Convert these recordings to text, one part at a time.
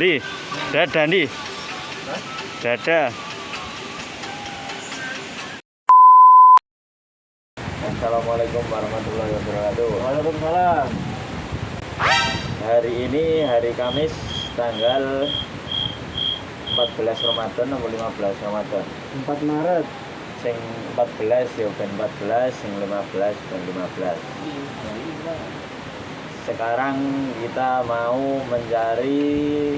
Di, dada di, dada. Assalamualaikum warahmatullahi wabarakatuh. Waalaikumsalam. Hari ini hari Kamis tanggal 14 Ramadan atau 15 Ramadan. 4 Maret. Sing 14 ya ben 14, sing 15 ben 15. Sekarang kita mau mencari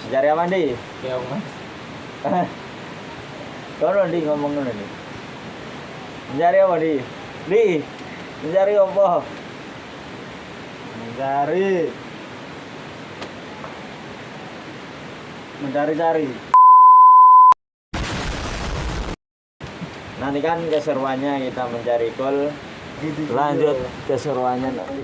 apa nih? Ya, Mas. Kalau di ngomong ngono nih. Mencari apa nih? Di. Mencari apa? Mencari-cari. Nanti kan keseruannya kita mencari gol. Lanjut keseruannya nanti.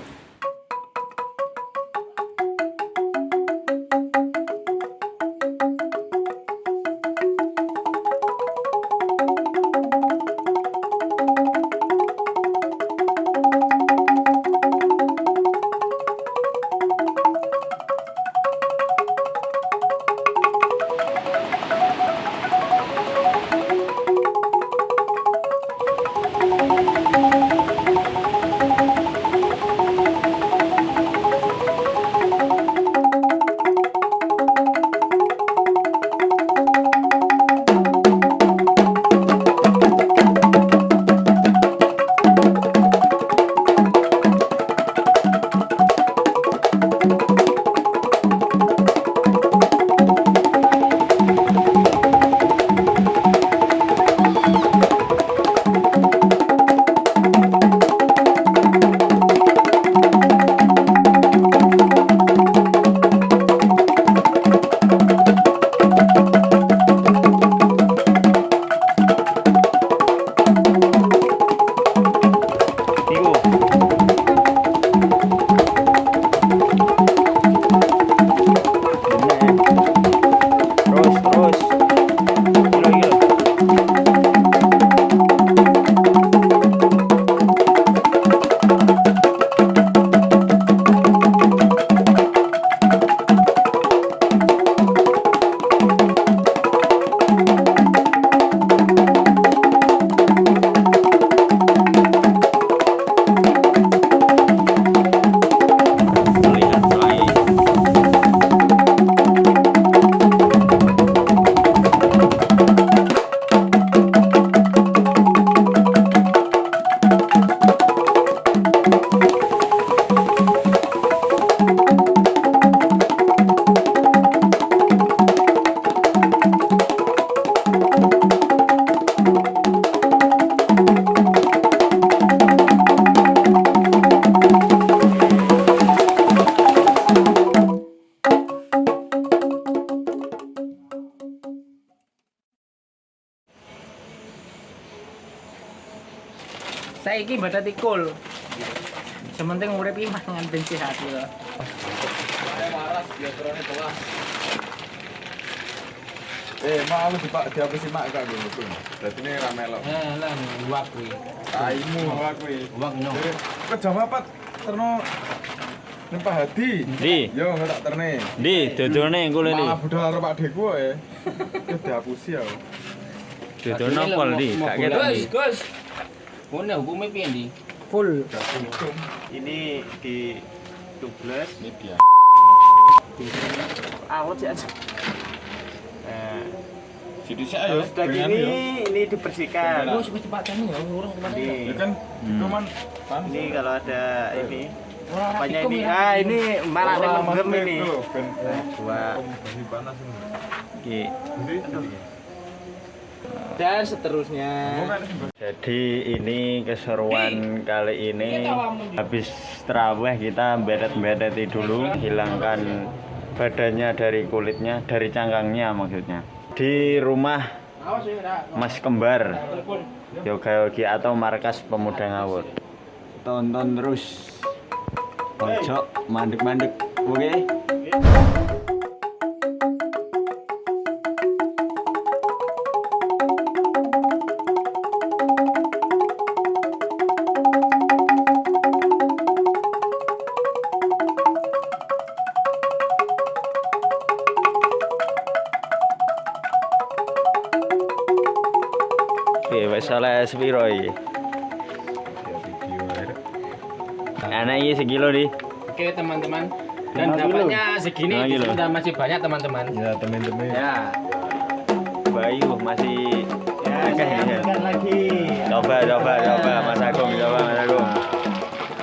Saiki badat ikul. Sementing urip iki mangan ben sehat ya. Saya waras biasanya telah. Mak aku dihapusi mak kak gitu. Berarti ini ramelok. Lah uwak kuwi. Taimu aku kuwi. Uwak no. Kok jam 4 terno Nempah hadi. Di, Yo nggak tak terne. di, dodone kule di. Malah budal karo Pak Deku wae. Wis dihapusi ya. Dodone pol di, gak ketok di. Gus. Ngono hukume piye ndi? Full. Ini di tubles Ini dia. awet sih aja. Jadi saya ayo. Sudah ini dibersihkan. Gus wis cepatane ya urung kemana. Ini, Ya kan cuman ini kalau ada ini Ora apanya pikum ini? ya. Ah ini malah menggem ini. Ben Dua. masih panas ini. Oke. Jadi dan seterusnya. Jadi ini keseruan kali ini habis terawih kita beret-bereti dulu, hilangkan badannya dari kulitnya, dari cangkangnya maksudnya. Di rumah Mas Kembar Yoga Yogi atau Markas Pemuda Ngawur. Tonton terus. Ojo mandek-mandek, oke? Oke, wis oleh sepiro iki? Anak ini sekilo nih. Oke teman-teman, dan dapatnya segini Lima kilo. sudah masih banyak teman-teman. Ya teman-teman. Ya, Bayu masih Saya ambilkan lagi. Coba Mas Agung, Mas Agung.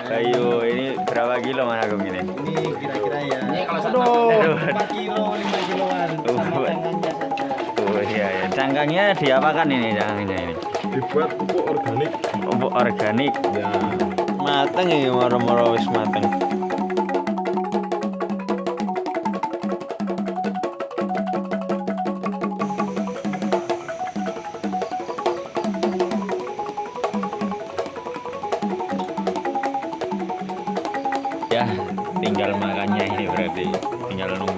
Bayu ini berapa kilo Mas Agung ini? Ini kira-kira ya. ini kalau Aduh. 4 kilo, 5 kiloan. Sama cangkangnya saja. Oh iya ya. Cangkangnya diapakan ini cangkangnya ini? Dibuat pupuk organik. Pupuk organik. Ya. Mateng ya moro-moro wis mateng. Ya, tinggal makannya ini berarti. Tinggal nunggu